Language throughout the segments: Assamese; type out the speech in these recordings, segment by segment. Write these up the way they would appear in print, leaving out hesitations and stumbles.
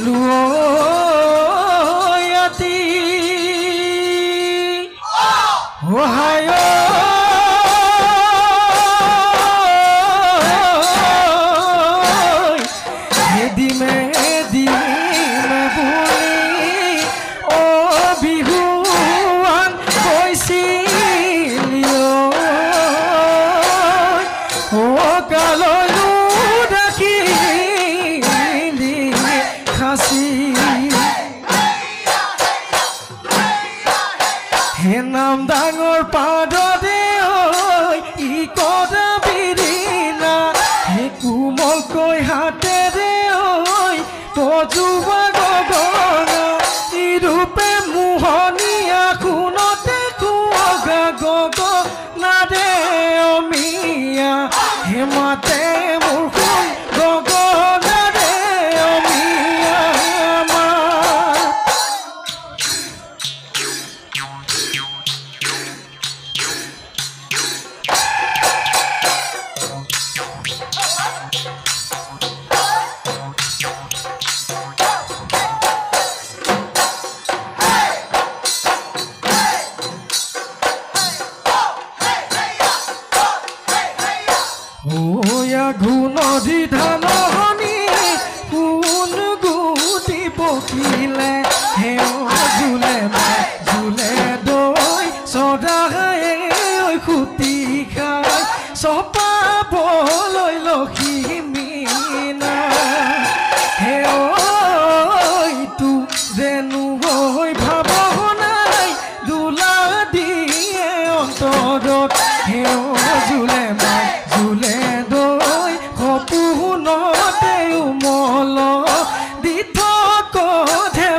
লুয়াতি ওহায় দিমে দিমে বুলি ও বিহুৱান কৈছিল ও কাললো ডাকিলি খাচি হে নাম ডাঙৰ পাদদে ই কদা বিৰিনা হে কোমলকৈ হাতেৰে পজুৱা গগনা ইৰূপে মোহনীয়া কোনতে কুৱগা গগনাৰে অমিয়া হে মাতে মোৰ সোণ গগনাৰে অমিয়া আমাৰ নদী ধাননি কোন গুটি পকিলে হেও জুলে জুলে দৈ চদায়ে খুটি খাই চপাবলৈ লখিমীনা হেও ইটো যেনো হৈ ভাৱনাই দোলা দিয়ে অন্তৰত হেও জুলে জুলে দৈ সপোনতে উমল দি থকতহে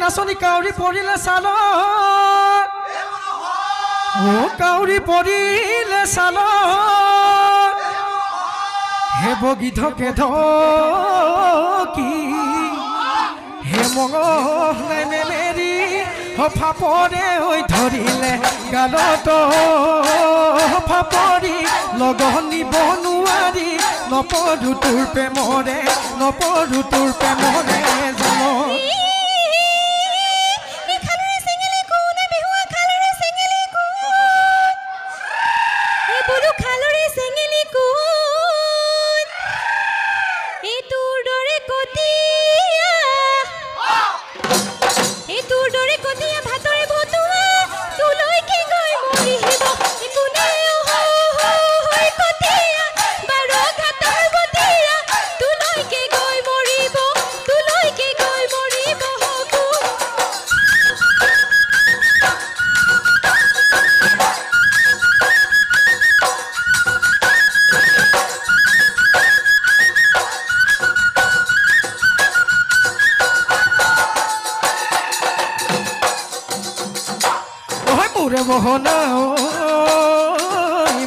নাচনি কাউৰী পৰিলে চাল কাউৰী পৰিলে চাল হে বগী ধকে ধকি হে মঙহ নাই মেলেৰি ফাপৰে হৈ ধৰিলে গালত ফাপৰি লগনি বনুৱাৰী নপঢ়ো তোৰ প্ৰেমৰে নপঢ়ো তোৰ প্ৰেমৰে জান মোৰে বহনা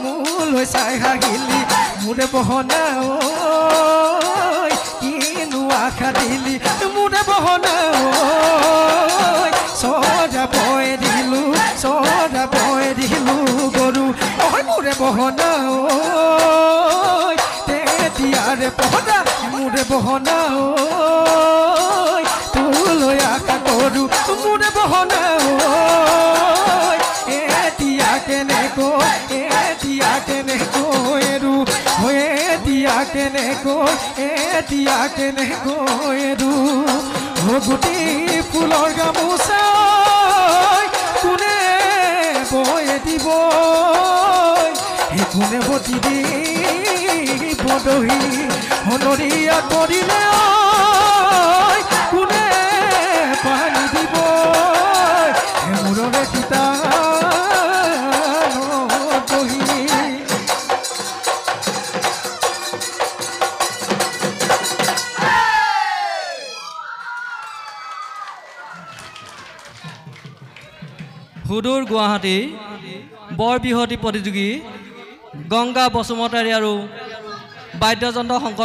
মোলৈ চাই হাগিলি মোৰে বহনা কিনো আশা দিলি মোৰে বহনা চৰা বৈ দিলো গৰু মোৰে বহনা তেতিয়াৰে পহনা মোৰে বহনা তোলৈ আশা কৰো মোৰে বহনা এতিয়া কেনেকৈ এৰো এতিয়া কেনেকৈ এৰো গুটি ফুলৰ গামোচা কোনে বৈ দিব কোনে বটি দিব দহি সনৰীয়া কৰিলে কোনে পানী দিব মূৰৰে কিতা সুদূৰ গুৱাহাটী বৰ বিহুৱতী প্ৰতিযোগী গংগা বসুমতাৰী আৰু বাদ্যযন্ত্ৰ শংকৰ